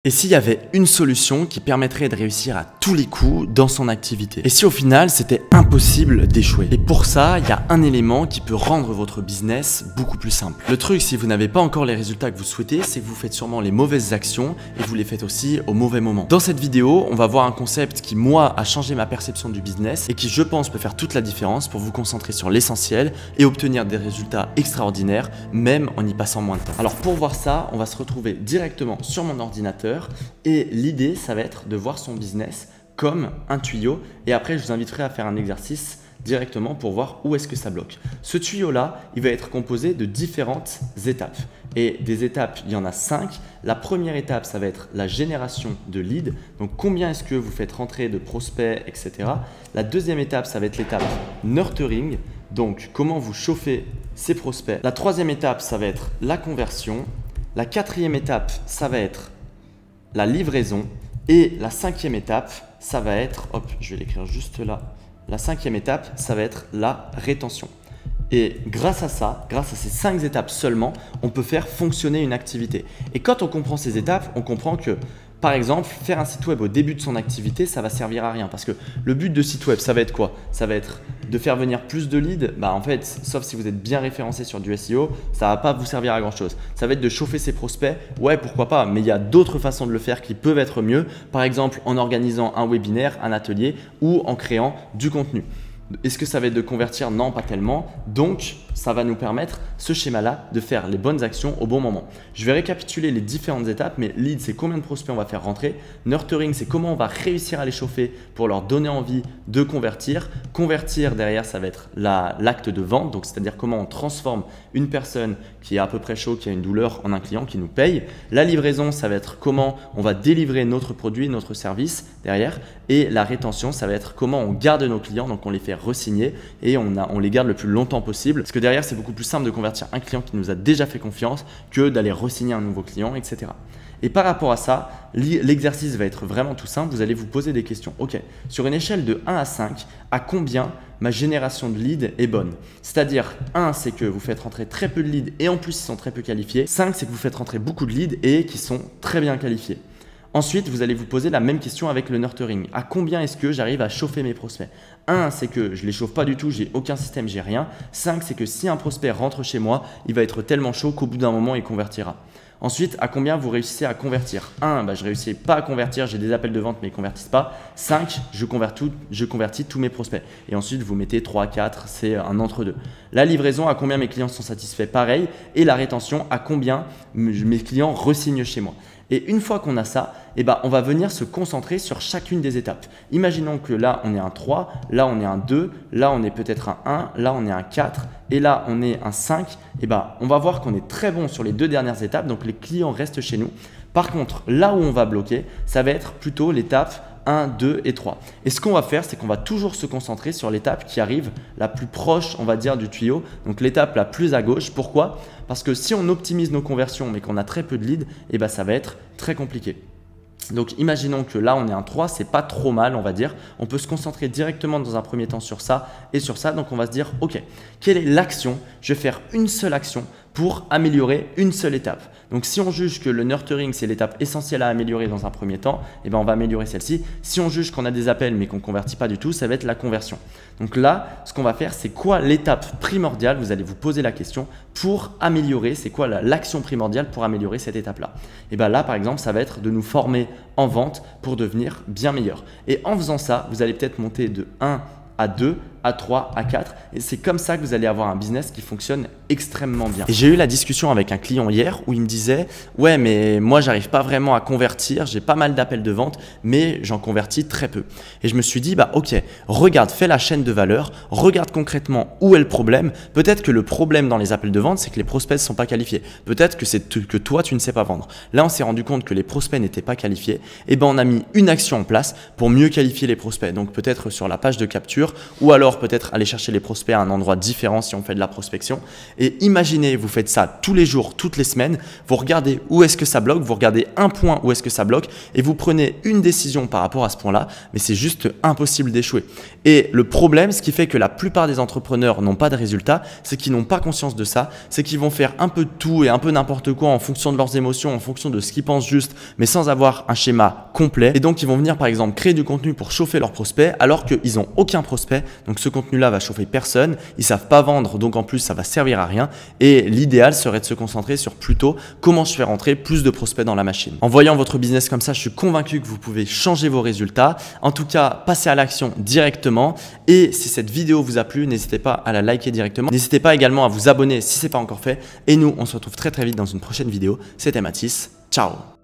Et s'il y avait une solution qui permettrait de réussir à tous les coups dans son activité? Et si au final c'était impossible d'échouer? Et pour ça, il y a un élément qui peut rendre votre business beaucoup plus simple. Le truc, si vous n'avez pas encore les résultats que vous souhaitez, c'est que vous faites sûrement les mauvaises actions et vous les faites aussi au mauvais moment. Dans cette vidéo, on va voir un concept qui, moi, a changé ma perception du business et qui, je pense, peut faire toute la différence pour vous concentrer sur l'essentiel et obtenir des résultats extraordinaires, même en y passant moins de temps. Alors pour voir ça, on va se retrouver directement sur mon ordinateur. Et l'idée, ça va être de voir son business comme un tuyau. Et après, je vous inviterai à faire un exercice directement pour voir où est-ce que ça bloque. Ce tuyau-là, il va être composé de différentes étapes. Et des étapes, il y en a 5. La première étape, ça va être la génération de leads. Donc, combien est-ce que vous faites rentrer de prospects, etc. La deuxième étape, ça va être l'étape nurturing. Donc, comment vous chauffez ces prospects. La troisième étape, ça va être la conversion. La quatrième étape, ça va être la livraison. Et la cinquième étape, ça va être, hop, je vais l'écrire juste là. La cinquième étape, ça va être la rétention. Et grâce à ça, grâce à ces 5 étapes seulement, on peut faire fonctionner une activité. Et quand on comprend ces étapes, on comprend que, par exemple, faire un site web au début de son activité, ça va servir à rien. Parce que le but de site web, ça va être quoi? Ça va être de faire venir plus de leads. En fait, sauf si vous êtes bien référencé sur du SEO, ça ne va pas vous servir à grand chose. Ça va être de chauffer ses prospects. Ouais, pourquoi pas, mais il y a d'autres façons de le faire qui peuvent être mieux. Par exemple, en organisant un webinaire, un atelier ou en créant du contenu. Est-ce que ça va être de convertir? Non, pas tellement. Donc, ça va nous permettre, ce schéma-là, de faire les bonnes actions au bon moment. Je vais récapituler les différentes étapes, mais lead, c'est combien de prospects on va faire rentrer. Nurturing, c'est comment on va réussir à les chauffer pour leur donner envie de convertir. Convertir, derrière, ça va être l'acte de vente, donc c'est-à-dire comment on transforme une personne qui est à peu près chaud, qui a une douleur, en un client qui nous paye. La livraison, ça va être comment on va délivrer notre produit, notre service derrière. Et la rétention, ça va être comment on garde nos clients, donc on les fait re-signer et on les garde le plus longtemps possible. Parce que derrière, c'est beaucoup plus simple de convertir un client qui nous a déjà fait confiance que d'aller re-signer un nouveau client, etc. Et par rapport à ça, l'exercice va être vraiment tout simple. Vous allez vous poser des questions. Ok, sur une échelle de 1 à 5, à combien ma génération de leads est bonne? C'est-à-dire 1, c'est que vous faites rentrer très peu de leads et en plus, ils sont très peu qualifiés. 5, c'est que vous faites rentrer beaucoup de leads et qui sont très bien qualifiés. Ensuite, vous allez vous poser la même question avec le nurturing. À combien est-ce que j'arrive à chauffer mes prospects? 1, c'est que je ne les chauffe pas du tout, j'ai aucun système, j'ai rien. 5, c'est que si un prospect rentre chez moi, il va être tellement chaud qu'au bout d'un moment, il convertira. Ensuite, à combien vous réussissez à convertir? 1, je ne réussis pas à convertir, j'ai des appels de vente mais ils ne convertissent pas. 5, je convertis tous mes prospects. Et ensuite, vous mettez 3, 4, c'est un entre-deux. La livraison, à combien mes clients sont satisfaits? Pareil. Et la rétention, à combien mes clients re-signent chez moi? Et une fois qu'on a ça, on va venir se concentrer sur chacune des étapes. Imaginons que là, on est un 3, là, on est un 2, là, on est peut-être un 1, là, on est un 4 et là, on est un 5. On va voir qu'on est très bon sur les 2 dernières étapes, donc les clients restent chez nous. Par contre, là où on va bloquer, ça va être plutôt l'étape 1, 2 et 3. Et ce qu'on va faire, c'est qu'on va toujours se concentrer sur l'étape qui arrive la plus proche, on va dire, du tuyau. Donc l'étape la plus à gauche. Pourquoi? Parce que si on optimise nos conversions mais qu'on a très peu de leads, ça va être très compliqué. Donc imaginons que là on est un 3, c'est pas trop mal on va dire. On peut se concentrer directement dans un premier temps sur ça et sur ça. Donc on va se dire ok, quelle est l'action? Je vais faire une seule action pour améliorer une seule étape. Donc si on juge que le nurturing c'est l'étape essentielle à améliorer dans un premier temps, on va améliorer celle-ci. Si on juge qu'on a des appels mais qu'on ne convertit pas du tout, ça va être la conversion. Donc là, ce qu'on va faire, c'est quoi l'étape primordiale? Vous allez vous poser la question pour améliorer, c'est quoi l'action primordiale pour améliorer cette étape-là? Là, par exemple, ça va être de nous former en vente pour devenir bien meilleur. Et en faisant ça, vous allez peut-être monter de 1 à 2, à 3, à 4 et c'est comme ça que vous allez avoir un business qui fonctionne extrêmement bien. Et j'ai eu la discussion avec un client hier où il me disait ouais mais moi j'arrive pas vraiment à convertir, j'ai pas mal d'appels de vente mais j'en convertis très peu. Et je me suis dit ok, regarde, fais la chaîne de valeur, regarde concrètement où est le problème. Peut-être que le problème dans les appels de vente c'est que les prospects ne sont pas qualifiés. Peut-être que c'est que toi tu ne sais pas vendre. Là on s'est rendu compte que les prospects n'étaient pas qualifiés et on a mis une action en place pour mieux qualifier les prospects. Donc peut-être sur la page de capture ou alors alors peut-être aller chercher les prospects à un endroit différent si on fait de la prospection. Et imaginez, vous faites ça tous les jours, toutes les semaines, vous regardez où est-ce que ça bloque, vous regardez un point où est-ce que ça bloque et vous prenez une décision par rapport à ce point-là, mais c'est juste impossible d'échouer. Et le problème, ce qui fait que la plupart des entrepreneurs n'ont pas de résultats, c'est qu'ils n'ont pas conscience de ça, c'est qu'ils vont faire un peu de tout et un peu n'importe quoi en fonction de leurs émotions, en fonction de ce qu'ils pensent juste, mais sans avoir un schéma complet. Et donc, ils vont venir par exemple créer du contenu pour chauffer leurs prospects alors qu'ils n'ont aucun prospect. Donc, ce contenu-là va chauffer personne, ils savent pas vendre, donc en plus, ça va servir à rien. Et l'idéal serait de se concentrer sur plutôt comment je fais rentrer plus de prospects dans la machine. En voyant votre business comme ça, je suis convaincu que vous pouvez changer vos résultats. En tout cas, passez à l'action directement. Et si cette vidéo vous a plu, n'hésitez pas à la liker directement. N'hésitez pas également à vous abonner si ce n'est pas encore fait. Et nous, on se retrouve très vite dans une prochaine vidéo. C'était Mathis. Ciao!